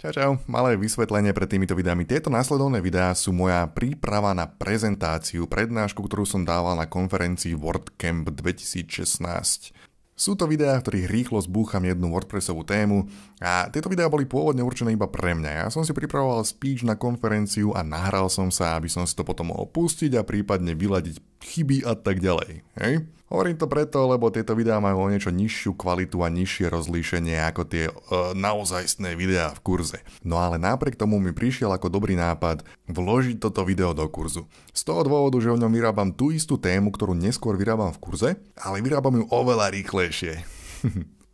Čau, malé vysvetlenie pred týmito videami. Tieto následovné videá sú moja príprava na prezentáciu, prednášku, ktorú som dával na konferencii WordCamp 2016. Sú to videá, v ktorých rýchlo zbúcham jednu WordPressovú tému a tieto videá boli pôvodne určené iba pre mňa. Ja som si pripravoval speech na konferenciu a nahral som sa, aby som si to potom mohol pustiť a prípadne vyladiť chyby a tak ďalej. Hej? Hovorím to preto, lebo tieto videá majú o niečo nižšiu kvalitu a nižšie rozlíšenie ako tie naozajstné videá v kurze. No ale napriek tomu mi prišiel ako dobrý nápad vložiť toto video do kurzu. Z toho dôvodu, že v ňom vyrábam tú istú tému, ktorú neskôr vyrábam v kurze, ale vyrábam ju oveľa rýchlejšie.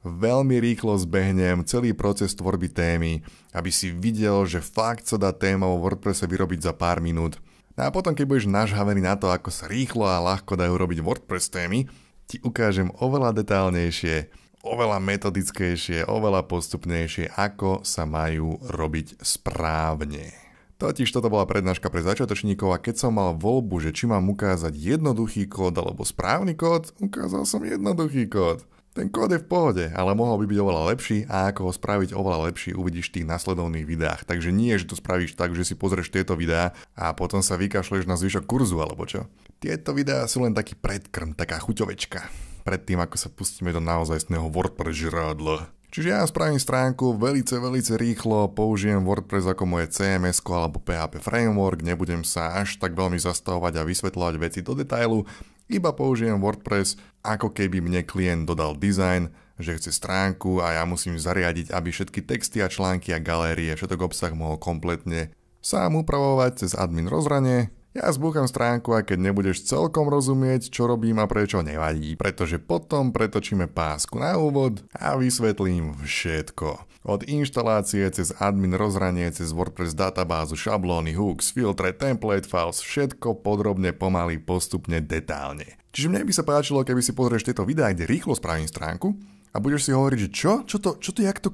Veľmi rýchlo zbehnem celý proces tvorby témy, aby si videl, že fakt sa dá téma vo WordPresse vyrobiť za pár minút. A potom, keď budeš nažhavený na to, ako sa rýchlo a ľahko dajú robiť WordPress témy, ti ukážem oveľa detálnejšie, oveľa metodickejšie, oveľa postupnejšie, ako sa majú robiť správne. Totiž toto bola prednáška pre začiatočníkov a keď som mal voľbu, že či mám ukázať jednoduchý kód alebo správny kód, ukázal som jednoduchý kód. Ten kód je v pohode, ale mohol by byť oveľa lepší a ako ho spraviť oveľa lepší uvidíš v tých nasledovných videách. Takže nie, že to spravíš tak, že si pozrieš tieto videá a potom sa vykašleš na zvyšok kurzu alebo čo. Tieto videá sú len taký predkrm, taká chuťovečka pred tým, ako sa pustíme do naozajstného WordPress žrádla. Čiže ja spravím stránku veľmi rýchlo, použijem WordPress ako moje CMS alebo PHP framework, nebudem sa až tak veľmi zastavovať a vysvetľovať veci do detailu, iba použijem WordPress, ako keby mne klient dodal design, že chce stránku a ja musím zariadiť, aby všetky texty a články a galérie, všetok obsah mohol kompletne sám upravovať cez admin rozhranie. Ja zbúcham stránku a keď nebudeš celkom rozumieť, čo robím a prečo, nevadí, pretože potom pretočíme pásku na úvod a vysvetlím všetko. Od inštalácie cez admin rozhranie, cez WordPress databázu, šablóny, hooks, filtre, template files, všetko podrobne, pomaly, postupne, detálne. Čiže mne by sa páčilo, keby si pozrieš tieto videá, kde rýchlo spravím stránku a budeš si hovoriť, že čo? Čo to, jak to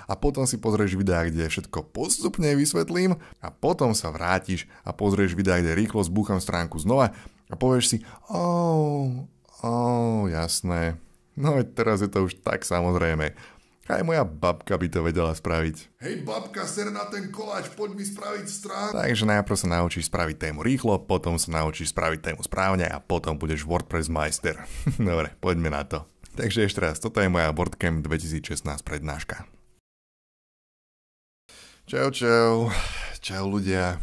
A potom si pozrieš videá, kde všetko postupne vysvetlím a potom sa vrátiš a pozrieš videá, kde rýchlo zbúcham stránku znova a povieš si, jasné. No teraz je to už tak samozrejme. Aj moja babka by to vedela spraviť. Hej babka, ser na ten koláč, poď mi spraviť stránku. Takže najprv sa naučíš spraviť tému rýchlo, potom sa naučíš spraviť tému správne a potom budeš WordPress majster. Dobre, poďme na to. Takže ešte raz, toto je moja WordCamp 2016 prednáška. Čau ľudia.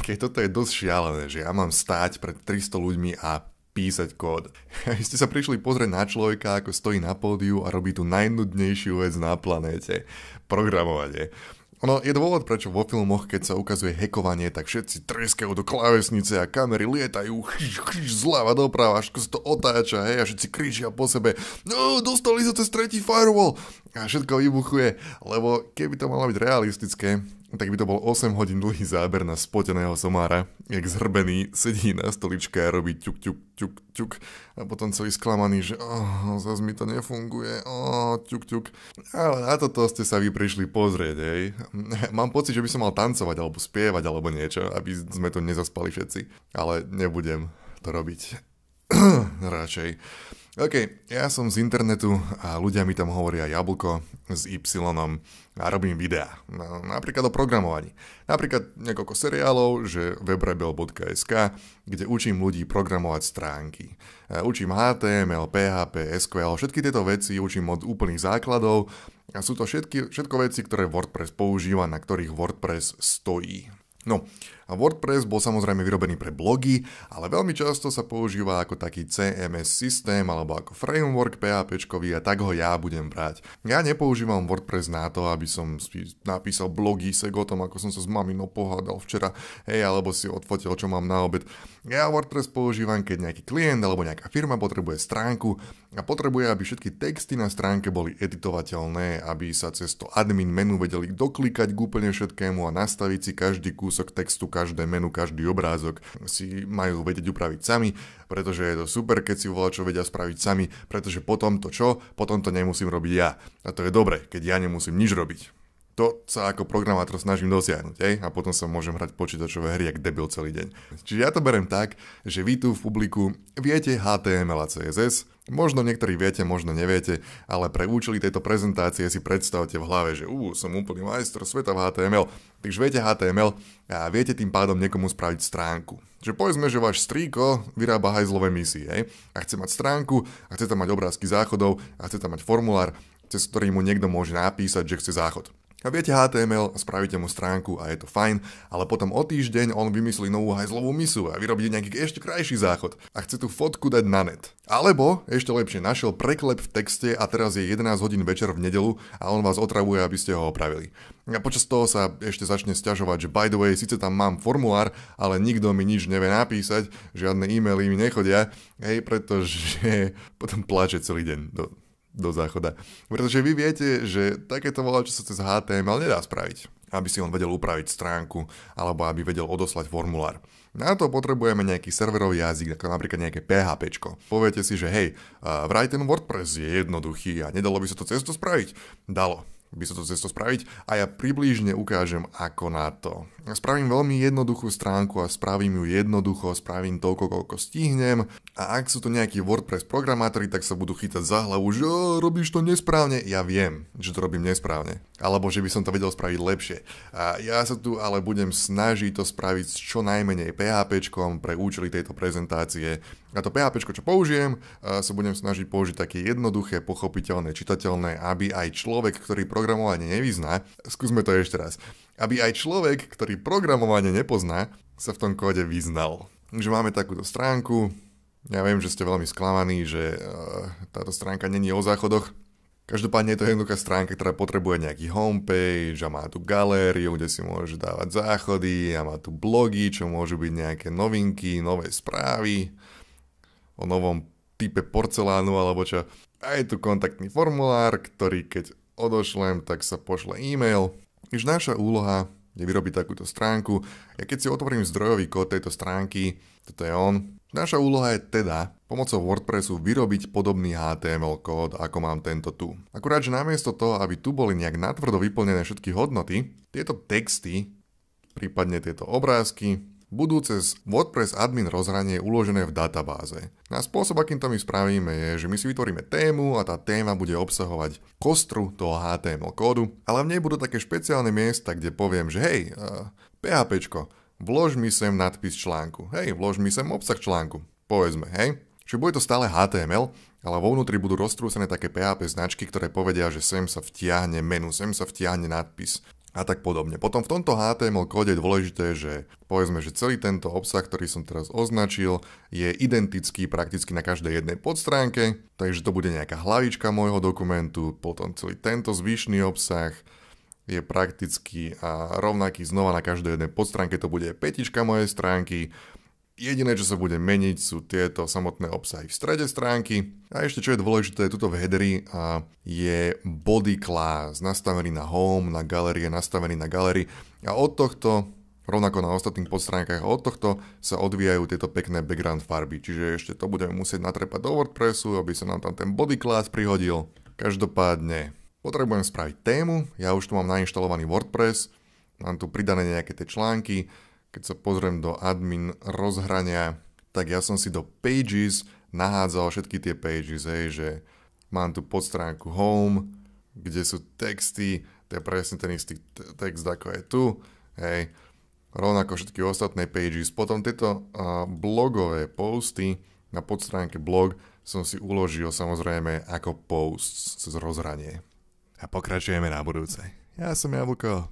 Keď toto je dosť šialené, že ja mám stáť pred 300 ľuďmi a písať kód. Vy ste sa prišli pozrieť na človeka, ako stojí na pódiu a robí tú najnudnejšiu vec na planéte. Programovanie. Ono je dôvod, prečo vo filmoch, keď sa ukazuje hackovanie, tak všetci treskajú do klávesnice a kamery lietajú zľava doprava, až sa to otáča, hej, a všetci kričia po sebe, no, dostali sa cez tretí firewall a všetko vybuchuje, lebo keby to malo byť realistické, tak by to bol 8 hodín dlhý záber na spoteného somára, jak zhrbený sedí na stoličke a robí ťuk a potom celý sklamaný, že zase mi to nefunguje, ťuk. Ale na toto ste sa vy prišli pozrieť, hej. Mám pocit, že by som mal tancovať alebo spievať alebo niečo, aby sme to nezaspali všetci, ale nebudem to robiť. Radšej. OK, ja som z internetu a ľudia mi tam hovoria jablko s Y a robím videá. No, napríklad o programovaní. Napríklad niekoľko seriálov, že webrebel.sk, kde učím ľudí programovať stránky. Učím HTML, PHP, SQL, všetky tieto veci učím od úplných základov a sú to všetko veci, ktoré WordPress používa, na ktorých WordPress stojí. No, a WordPress bol samozrejme vyrobený pre blogy, ale veľmi často sa používa ako taký CMS systém alebo ako framework PHPčkový a tak ho ja budem brať. Ja nepoužívam WordPress na to, aby som napísal blogísek o tom, ako som sa s maminou pohádal včera, alebo si odfotil, čo mám na obed. Ja WordPress používam, keď nejaký klient alebo nejaká firma potrebuje stránku a potrebuje, aby všetky texty na stránke boli editovateľné, aby sa cez to admin menu vedeli doklikať k úplne všetkému a nastaviť si každý kúsok textu, každé menu, každý obrázok si majú vedieť upraviť sami, pretože je to super, keď si čo vedia spraviť sami, pretože potom to nemusím robiť ja. A to je dobre, keď ja nemusím nič robiť. To sa ako programátor snažím dosiahnuť, hej? A potom sa môžem hrať počítačové hry jak debil celý deň. Čiže ja to berem tak, že vy tu v publiku viete HTML a CSS, možno niektorí viete, možno neviete, ale pre účely tejto prezentácie si predstavte v hlave, že som úplný majster sveta v HTML, takže viete HTML a viete tým pádom niekomu spraviť stránku. Že povedzme, že váš strýko vyrába hajzlové misie, hej? A chce mať stránku, a chce tam mať obrázky záchodov, a chce tam mať formulár, cez ktorý mu niekto môže napísať, že chce záchod. A viete HTML, spravíte mu stránku a je to fajn, ale potom o týždeň on vymyslí novú hajzlovú misu a vyrobí nejaký ešte krajší záchod a chce tú fotku dať na net. Alebo, ešte lepšie, našiel preklep v texte a teraz je 11 hodín večer v nedeľu a on vás otravuje, aby ste ho opravili. A počas toho sa ešte začne sťažovať, že by the way, síce tam mám formulár, ale nikto mi nič nevie napísať, žiadne e-maily mi nechodia, pretože potom plače celý deň do záchoda. Pretože vy viete, že takéto čo sa cez HTML nedá spraviť, aby si on vedel upraviť stránku alebo aby vedel odoslať formulár. Na to potrebujeme nejaký serverový jazyk, ako napríklad nejaké PHPčko. Poviete si, že hej, vraj ten WordPress je jednoduchý a nedalo by sa to cez to spraviť? Dalo by sa to cez to spraviť a ja približne ukážem, ako na to. Spravím veľmi jednoduchú stránku a spravím ju jednoducho, spravím toľko, koľko stihnem a ak sú to nejakí WordPress programátori, tak sa budú chytať za hlavu, že robíš to nesprávne. Ja viem, že to robím nesprávne. Alebo že by som to vedel spraviť lepšie. A ja sa tu ale budem snažiť to spraviť s čo najmenej PHPčkom pre účely tejto prezentácie. A to PHPčko, čo použijem, sa budem snažiť použiť také jednoduché, pochopiteľné, čitateľné, aby aj človek, ktorý programovanie nevyzná, skúsme to ešte raz, aby aj človek, ktorý programovanie nepozná, sa v tom kóde vyznal. Takže máme takúto stránku, ja viem, že ste veľmi sklamaní, že táto stránka není o záchodoch. Každopádne je to jednoduchá stránka, ktorá potrebuje nejaký homepage a má tu galériu, kde si môže dávať záchody a má tu blogy, čo môžu byť nejaké novinky, nové správy o novom type porcelánu alebo čo. A je tu kontaktný formulár, ktorý keď odošlem, tak sa pošle e-mail. Už naša úloha je vyrobiť takúto stránku. Ja keď si otvorím zdrojový kód tejto stránky, toto je on. Naša úloha je teda pomocou WordPressu vyrobiť podobný HTML kód, ako mám tento tu. Akurát, že namiesto toho, aby tu boli nejak natvrdo vyplnené všetky hodnoty, tieto texty, prípadne tieto obrázky, budú cez WordPress admin rozhranie uložené v databáze. A spôsob, akým to my spravíme, je, že my si vytvoríme tému a tá téma bude obsahovať kostru toho HTML kódu, ale v nej budú také špeciálne miesta, kde poviem, že hej, PHPčko, vlož mi sem nadpis článku, hej, vlož mi sem obsah článku, povedzme, hej. Čiže bude to stále HTML, ale vo vnútri budú roztrúsené také PHP značky, ktoré povedia, že sem sa vtiahne menu, sem sa vtiahne nadpis. A tak podobne. Potom v tomto HTML kóde je dôležité, že povedzme, že celý tento obsah, ktorý som teraz označil, je identický prakticky na každej jednej podstránke, takže to bude nejaká hlavička môjho dokumentu, potom celý tento zvyšný obsah je prakticky rovnaký znova na každej jednej podstránke, to bude petička mojej stránky. Jediné, čo sa bude meniť, sú tieto samotné obsahy v strede stránky. A ešte, čo je dôležité, tuto v headeri je body class, nastavený na home, na galerie, nastavený na galerii. A od tohto, rovnako na ostatných podstránkach, od tohto sa odvíjajú tieto pekné background farby. Čiže ešte to budeme musieť natrepať do WordPressu, aby sa nám tam ten body class prihodil. Každopádne, potrebujem spraviť tému. Ja už tu mám nainštalovaný WordPress, mám tu pridané nejaké tie články. Keď sa pozriem do admin rozhrania, tak ja som si do pages nahádzal všetky tie pages, hej, že mám tu podstránku home, kde sú texty, to je presne ten istý text, ako je tu, hej, rovnako všetky ostatné pages. Potom tieto blogové posty na podstránke blog som si uložil samozrejme ako post cez rozhranie. A pokračujeme na budúce. Ja som Jablko,